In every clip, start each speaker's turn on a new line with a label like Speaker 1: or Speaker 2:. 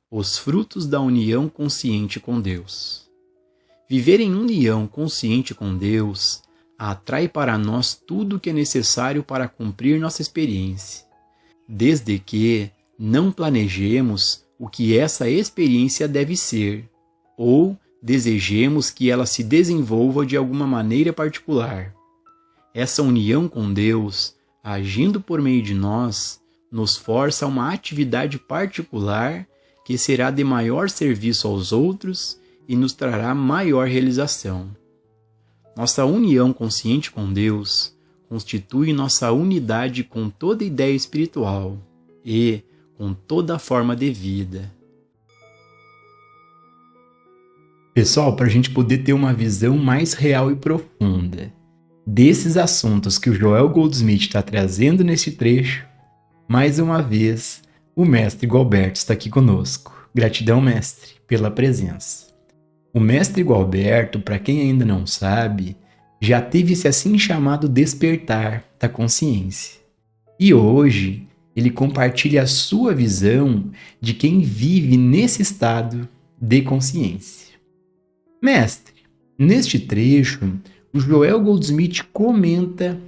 Speaker 1: Os frutos da união consciente com Deus. Viver em união consciente com Deus atrai para nós tudo o que é necessário para cumprir nossa experiência, desde que não planejemos o que essa experiência deve ser, ou desejemos que ela se desenvolva de alguma maneira particular. Essa união com Deus, agindo por meio de nós, nos força a uma atividade particular que será de maior serviço aos outros e nos trará maior realização. Nossa união consciente com Deus constitui nossa unidade com toda ideia espiritual e com toda forma de vida. Pessoal, para a gente poder ter uma visão mais real e profunda desses assuntos que o Joel Goldsmith está trazendo nesse trecho, mais uma vez, o mestre Gualberto está aqui conosco. Gratidão, mestre, pela presença. O mestre Gualberto, para quem ainda não sabe, já teve esse assim chamado despertar da consciência. E hoje, ele compartilha a sua visão de quem vive nesse estado de consciência. Mestre, neste trecho, o Joel Goldsmith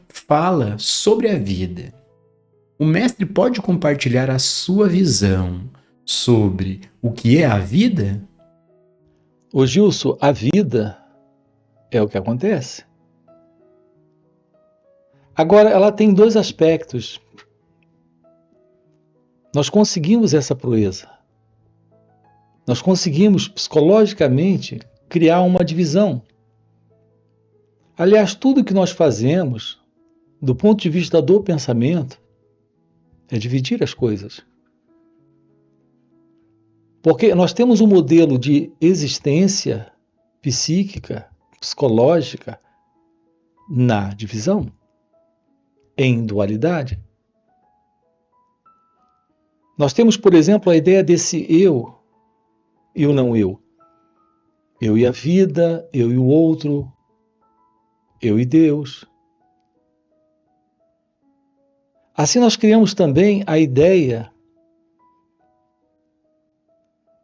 Speaker 1: fala sobre a vida. O mestre pode compartilhar a sua visão sobre o que é a vida?
Speaker 2: Ô Gilson, a vida é o que acontece. Agora, ela tem dois aspectos. Nós conseguimos essa proeza. Nós conseguimos, psicologicamente, criar uma divisão. Aliás, tudo que nós fazemos, do ponto de vista do pensamento, é dividir as coisas. Porque nós temos um modelo de existência psíquica, psicológica, na divisão, em dualidade. Nós temos, por exemplo, a ideia desse eu e o não eu. Eu e a vida, eu e o outro, eu e Deus. Assim nós criamos também a ideia,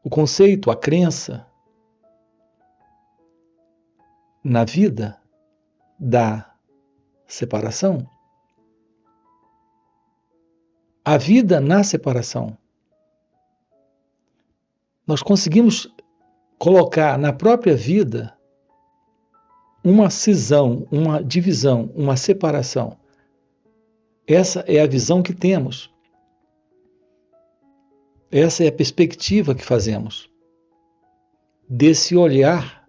Speaker 2: o conceito, a crença na vida da separação. A vida na separação. Nós conseguimos colocar na própria vida uma cisão, uma divisão, uma separação. Essa é a visão que temos. Essa é a perspectiva que fazemos desse olhar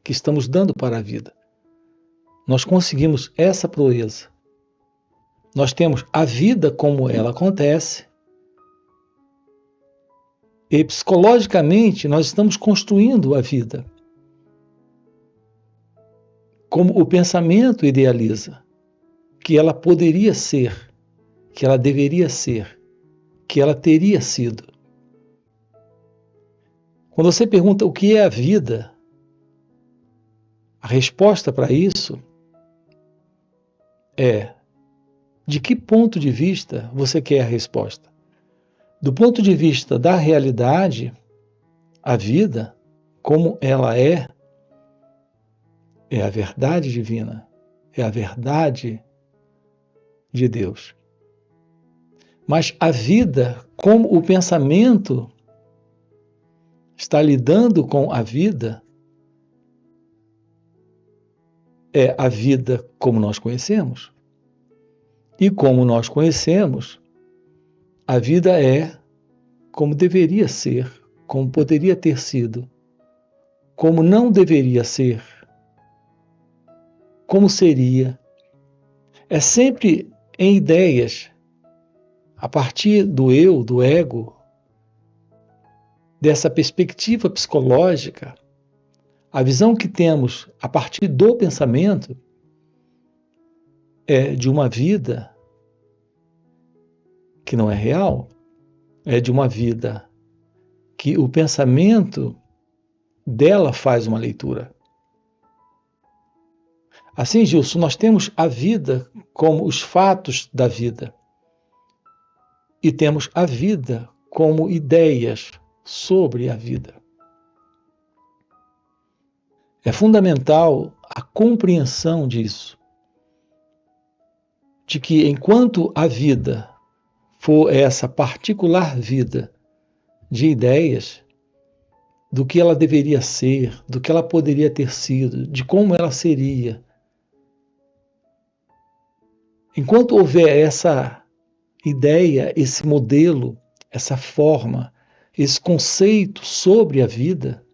Speaker 2: que estamos dando para a vida. Nós conseguimos essa proeza. Nós temos a vida como ela acontece e psicologicamente nós estamos construindo a vida como o pensamento idealiza que ela poderia ser, que ela deveria ser, que ela teria sido. Quando você pergunta o que é a vida, a resposta para isso é: de que ponto de vista você quer a resposta? Do ponto de vista da realidade, a vida, como ela é a verdade divina, é a verdade de Deus. Mas a vida, como o pensamento está lidando com a vida, é a vida como nós conhecemos. E como nós conhecemos, a vida é como deveria ser, como poderia ter sido, como não deveria ser, como seria. É sempre em ideias, a partir do eu, do ego, dessa perspectiva psicológica, a visão que temos a partir do pensamento é de uma vida que não é real, é de uma vida que o pensamento dela faz uma leitura. Assim, Gilson, nós temos a vida como os fatos da vida e temos a vida como ideias sobre a vida. É fundamental a compreensão disso, de que enquanto a vida for essa particular vida de ideias, do que ela deveria ser, do que ela poderia ter sido, de como ela seria, enquanto houver essa ideia, esse modelo, essa forma, esse conceito sobre a vida,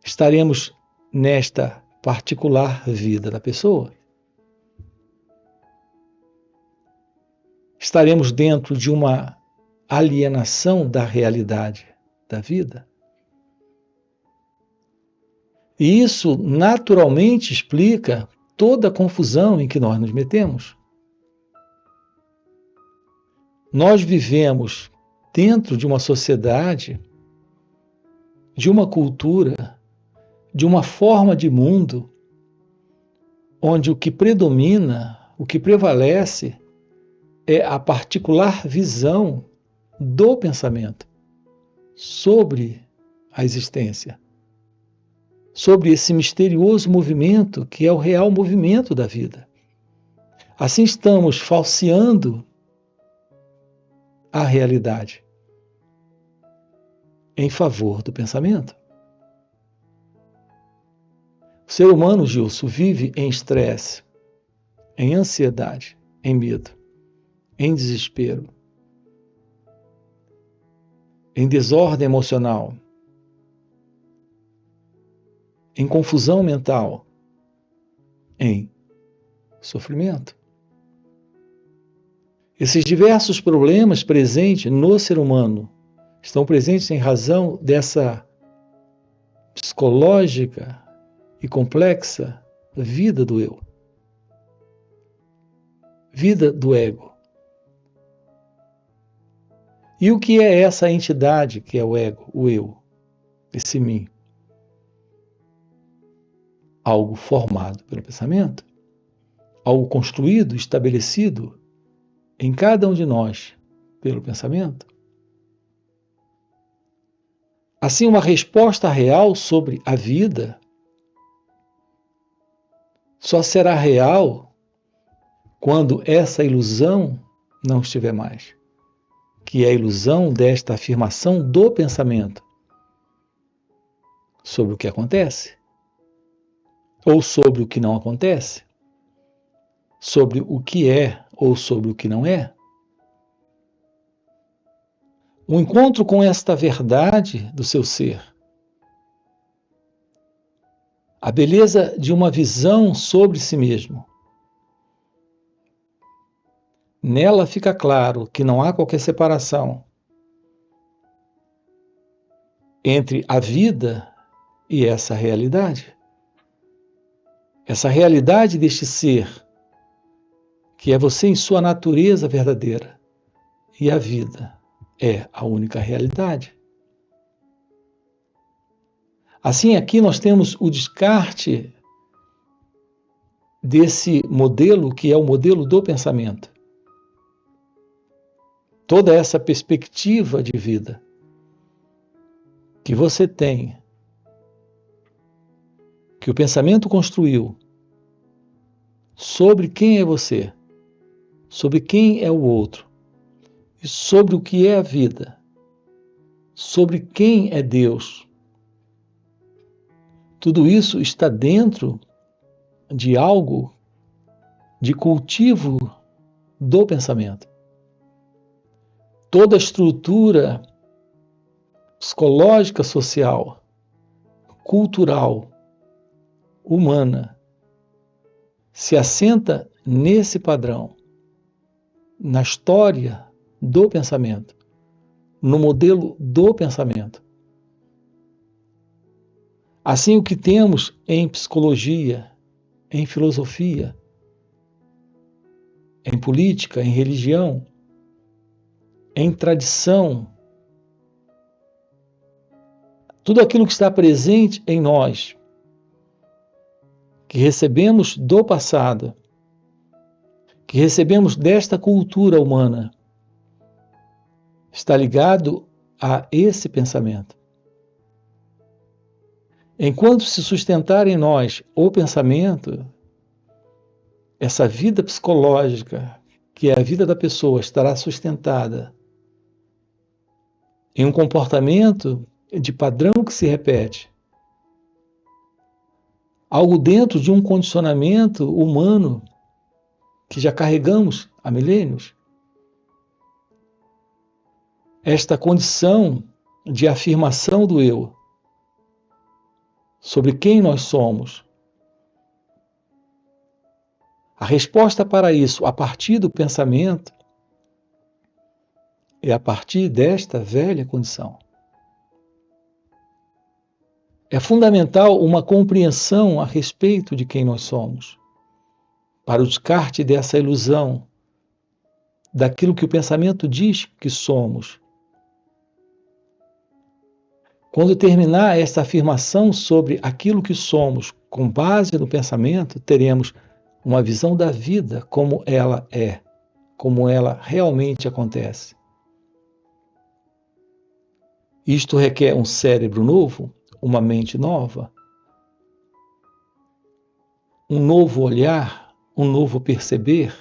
Speaker 2: estaremos nesta particular vida da pessoa. Estaremos dentro de uma alienação da realidade da vida. E isso naturalmente explica toda a confusão em que nós nos metemos. Nós vivemos dentro de uma sociedade, de uma cultura, de uma forma de mundo, onde o que predomina, o que prevalece, é a particular visão do pensamento sobre a existência, sobre esse misterioso movimento que é o real movimento da vida. Assim estamos falseando a realidade em favor do pensamento. O ser humano, Gilson, vive em estresse, em ansiedade, em medo, em desespero, em desordem emocional, em confusão mental, em sofrimento. Esses diversos problemas presentes no ser humano estão presentes em razão dessa psicológica e complexa vida do eu, vida do ego. E o que é essa entidade que é o ego, o eu, esse mim? Algo formado pelo pensamento, algo construído, estabelecido em cada um de nós pelo pensamento. Assim, uma resposta real sobre a vida só será real quando essa ilusão não estiver mais, que é a ilusão desta afirmação do pensamento sobre o que acontece, ou sobre o que não acontece, sobre o que é ou sobre o que não é. O encontro com esta verdade do seu ser, a beleza de uma visão sobre si mesmo. Nela fica claro que não há qualquer separação entre a vida e essa realidade. Essa realidade deste ser, que é você em sua natureza verdadeira, e a vida é a única realidade. Assim, aqui nós temos o descarte desse modelo que é o modelo do pensamento. Toda essa perspectiva de vida que você tem, que o pensamento construiu sobre quem é você, sobre quem é o outro, e sobre o que é a vida, sobre quem é Deus. Tudo isso está dentro de algo de cultivo do pensamento. Toda a estrutura psicológica, social, cultural, humana, se assenta nesse padrão, na história do pensamento, no modelo do pensamento. Assim, o que temos em psicologia, em filosofia, em política, em religião, em tradição, tudo aquilo que está presente em nós, que recebemos do passado, que recebemos desta cultura humana, está ligado a esse pensamento. Enquanto se sustentar em nós o pensamento, essa vida psicológica, que é a vida da pessoa, estará sustentada em um comportamento de padrão que se repete. Algo dentro de um condicionamento humano que já carregamos há milênios. Esta condição de afirmação do eu sobre quem nós somos. A resposta para isso, a partir do pensamento, é a partir desta velha condição. É fundamental uma compreensão a respeito de quem nós somos, para o descarte dessa ilusão, daquilo que o pensamento diz que somos. Quando terminar essa afirmação sobre aquilo que somos, com base no pensamento, teremos uma visão da vida como ela é, como ela realmente acontece. Isto requer um cérebro novo, uma mente nova, um novo olhar, um novo perceber,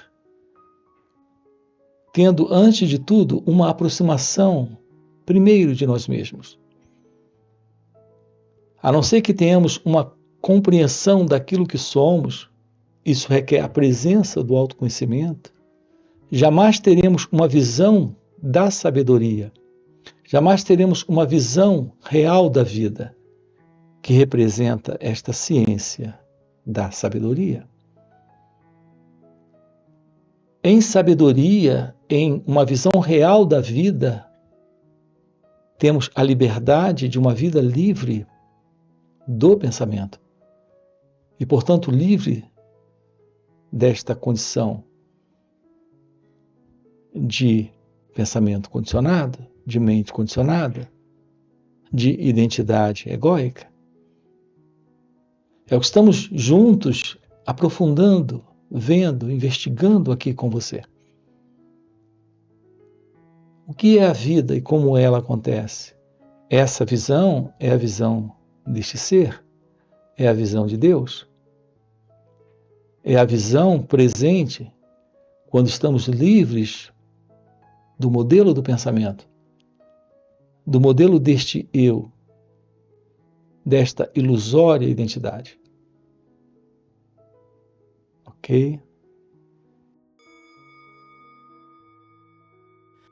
Speaker 2: tendo, antes de tudo, uma aproximação, primeiro, de nós mesmos. A não ser que tenhamos uma compreensão daquilo que somos, isso requer a presença do autoconhecimento, jamais teremos uma visão da sabedoria, jamais teremos uma visão real da vida, que representa esta ciência da sabedoria. Em sabedoria, em uma visão real da vida, temos a liberdade de uma vida livre do pensamento e, portanto, livre desta condição de pensamento condicionado, de mente condicionada, de identidade egóica. É o que estamos juntos aprofundando, vendo, investigando aqui com você. O que é a vida e como ela acontece? Essa visão é a visão deste ser, é a visão de Deus. É a visão presente quando estamos livres do modelo do pensamento, do modelo deste eu, desta ilusória identidade. Ok?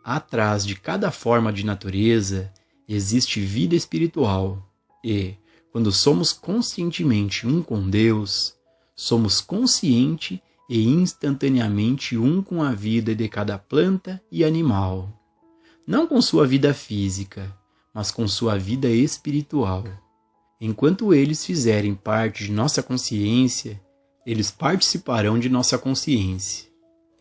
Speaker 1: Atrás de cada forma de natureza existe vida espiritual e, quando somos conscientemente um com Deus, somos consciente e instantaneamente um com a vida de cada planta e animal. Não com sua vida física, mas com sua vida espiritual. Enquanto eles fizerem parte de nossa consciência, eles participarão de nossa consciência.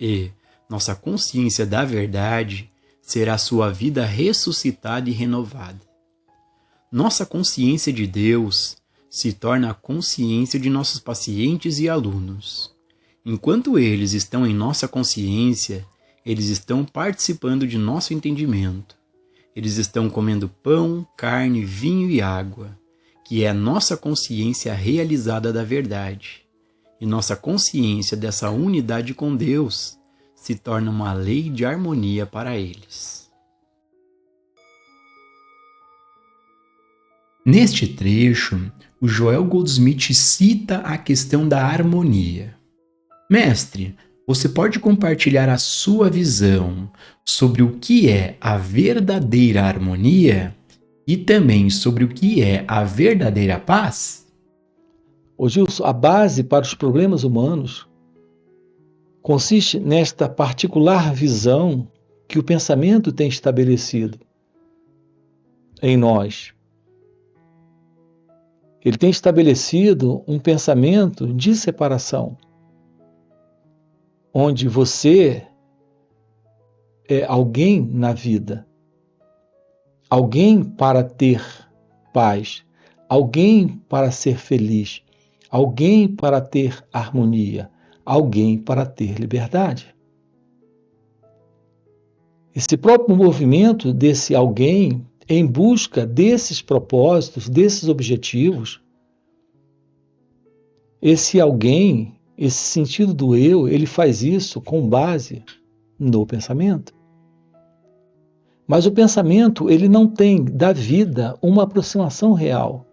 Speaker 1: E nossa consciência da verdade será sua vida ressuscitada e renovada. Nossa consciência de Deus se torna a consciência de nossos pacientes e alunos. Enquanto eles estão em nossa consciência, eles estão participando de nosso entendimento. Eles estão comendo pão, carne, vinho e água, que é a nossa consciência realizada da verdade. E nossa consciência dessa unidade com Deus se torna uma lei de harmonia para eles. Neste trecho, o Joel Goldsmith cita a questão da harmonia. Mestre, você pode compartilhar a sua visão sobre o que é a verdadeira harmonia e também sobre o que é a verdadeira paz?
Speaker 2: Ô Gilson, a base para os problemas humanos consiste nesta particular visão que o pensamento tem estabelecido em nós. Ele tem estabelecido um pensamento de separação, onde você é alguém na vida, alguém para ter paz, alguém para ser feliz, alguém para ter harmonia, alguém para ter liberdade. Esse próprio movimento desse alguém em busca desses propósitos, desses objetivos. Esse alguém, esse sentido do eu, ele faz isso com base no pensamento. Mas o pensamento, ele não tem da vida uma aproximação real.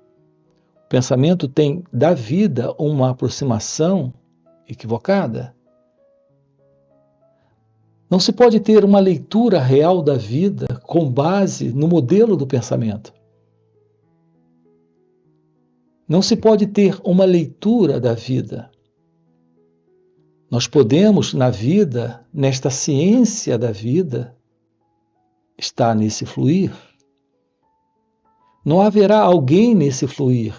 Speaker 2: O pensamento tem da vida uma aproximação equivocada. Não se pode ter uma leitura real da vida com base no modelo do pensamento. Não se pode ter uma leitura da vida. Nós podemos, na vida, nesta ciência da vida, estar nesse fluir. Não haverá alguém nesse fluir.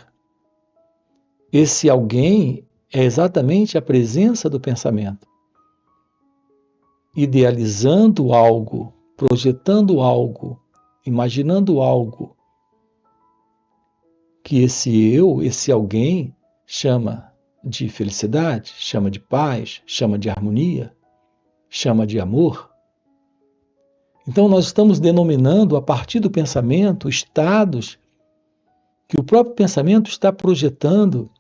Speaker 2: Esse alguém é exatamente a presença do pensamento. Idealizando algo, projetando algo, imaginando algo que esse eu, esse alguém, chama de felicidade, chama de paz, chama de harmonia, chama de amor. Então nós estamos denominando a partir do pensamento estados que o próprio pensamento está projetando,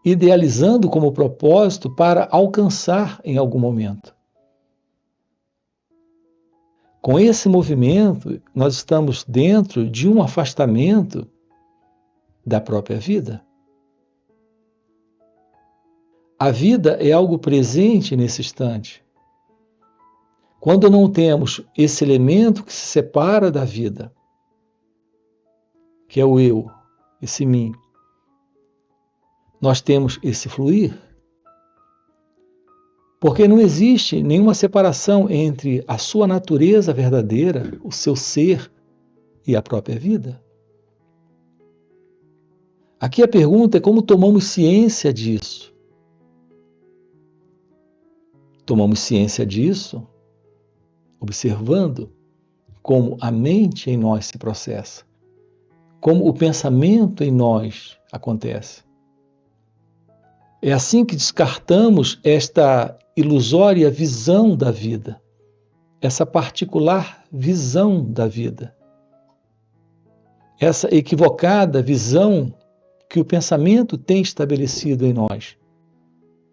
Speaker 2: idealizando como propósito para alcançar em algum momento. Com esse movimento, nós estamos dentro de um afastamento da própria vida. A vida é algo presente nesse instante. Quando não temos esse elemento que se separa da vida, que é o eu, esse mim, nós temos esse fluir. Porque não existe nenhuma separação entre a sua natureza verdadeira, o seu ser e a própria vida. Aqui a pergunta é como tomamos ciência disso. Tomamos ciência disso observando como a mente em nós se processa, como o pensamento em nós acontece. É assim que descartamos esta ilusória visão da vida, essa particular visão da vida, essa equivocada visão que o pensamento tem estabelecido em nós,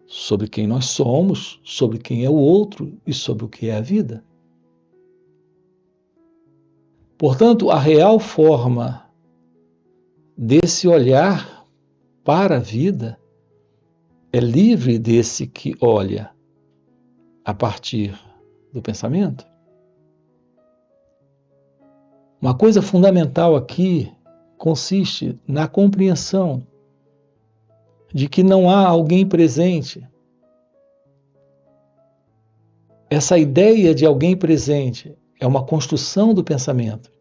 Speaker 2: sobre quem nós somos, sobre quem é o outro e sobre o que é a vida. Portanto, a real forma desse olhar para a vida é livre desse que olha a partir do pensamento. Uma coisa fundamental aqui consiste na compreensão de que não há alguém presente. Essa ideia de alguém presente é uma construção do pensamento.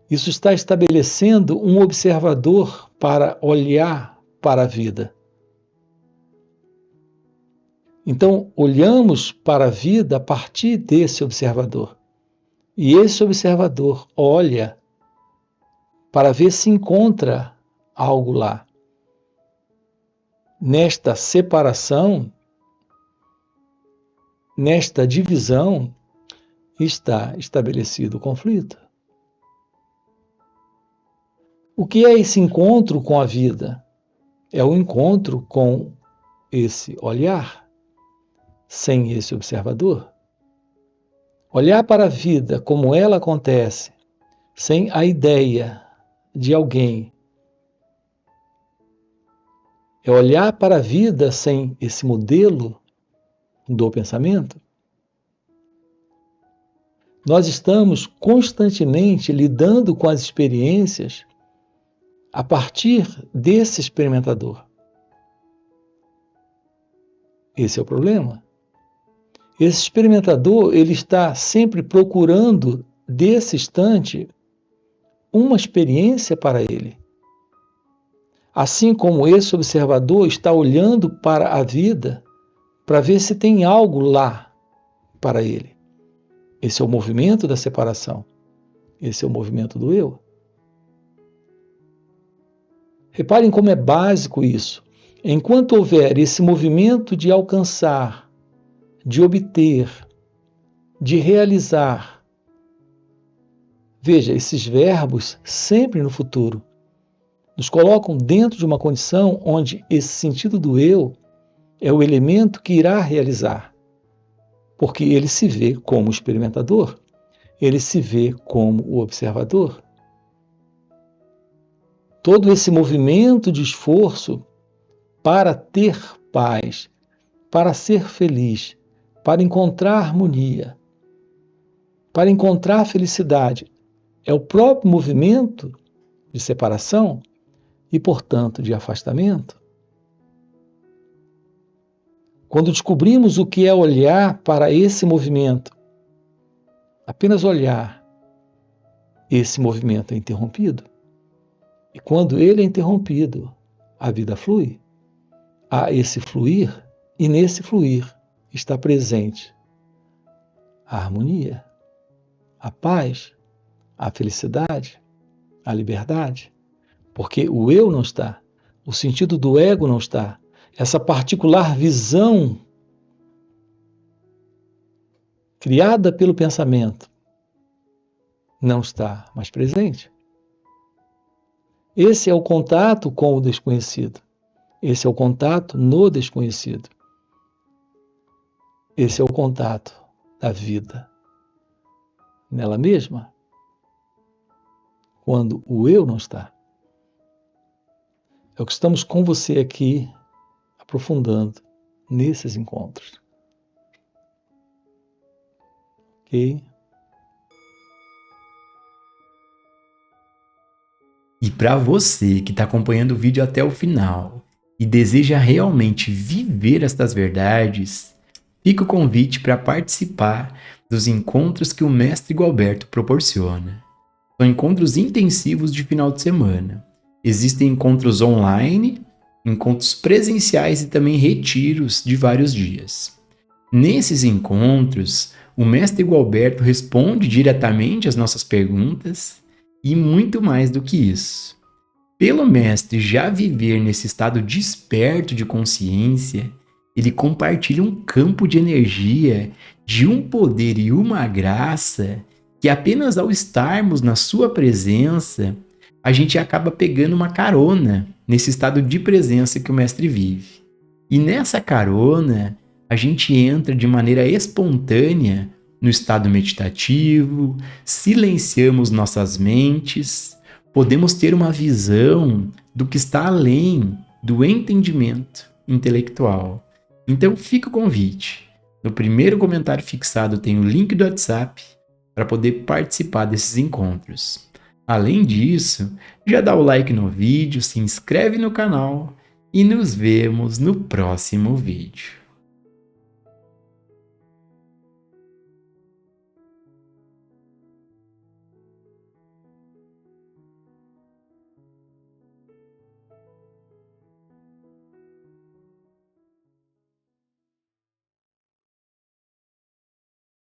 Speaker 2: Isso está estabelecendo um observador para olhar para a vida. Então, olhamos para a vida a partir desse observador. E esse observador olha para ver se encontra algo lá. Nesta separação, nesta divisão, está estabelecido o conflito. O que é esse encontro com a vida? É o encontro com esse olhar, sem esse observador. Olhar para a vida como ela acontece, sem a ideia de alguém. É olhar para a vida sem esse modelo do pensamento. Nós estamos constantemente lidando com as experiências a partir desse experimentador. Esse é o problema. Esse experimentador, ele está sempre procurando, desse instante, uma experiência para ele. Assim como esse observador está olhando para a vida para ver se tem algo lá para ele. Esse é o movimento da separação. Esse é o movimento do eu. Reparem como é básico isso. Enquanto houver esse movimento de alcançar, de obter, de realizar, Veja, esses verbos sempre no futuro nos colocam dentro de uma condição onde esse sentido do eu é o elemento que irá realizar, porque ele se vê como experimentador, ele se vê como o observador. Todo esse movimento de esforço para ter paz, para ser feliz, para encontrar harmonia, para encontrar felicidade, é o próprio movimento de separação e, portanto, de afastamento. Quando descobrimos o que é olhar para esse movimento, apenas olhar, esse movimento é interrompido. E quando ele é interrompido, a vida flui. Há esse fluir, e nesse fluir está presente a harmonia, a paz, a felicidade, a liberdade. Porque o eu não está, o sentido do ego não está, essa particular visão criada pelo pensamento não está mais presente. Esse é o contato com o desconhecido. Esse é o contato no desconhecido. Esse é o contato da vida nela mesma, quando o eu não está. É o que estamos com você aqui, aprofundando nesses encontros. Ok?
Speaker 1: E para você que está acompanhando o vídeo até o final e deseja realmente viver estas verdades, fica o convite para participar dos encontros que o Mestre Gualberto proporciona. São encontros intensivos de final de semana. Existem encontros online, encontros presenciais e também retiros de vários dias. Nesses encontros, o Mestre Gualberto responde diretamente às nossas perguntas e muito mais do que isso. Pelo Mestre já viver nesse estado desperto de consciência, ele compartilha um campo de energia, de um poder e uma graça que apenas ao estarmos na sua presença, a gente acaba pegando uma carona nesse estado de presença que o Mestre vive. E nessa carona, a gente entra de maneira espontânea no estado meditativo, silenciamos nossas mentes, podemos ter uma visão do que está além do entendimento intelectual. Então fica o convite. No primeiro comentário fixado tem o link do WhatsApp para poder participar desses encontros. Além disso, já dá o like no vídeo, se inscreve no canal e nos vemos no próximo vídeo.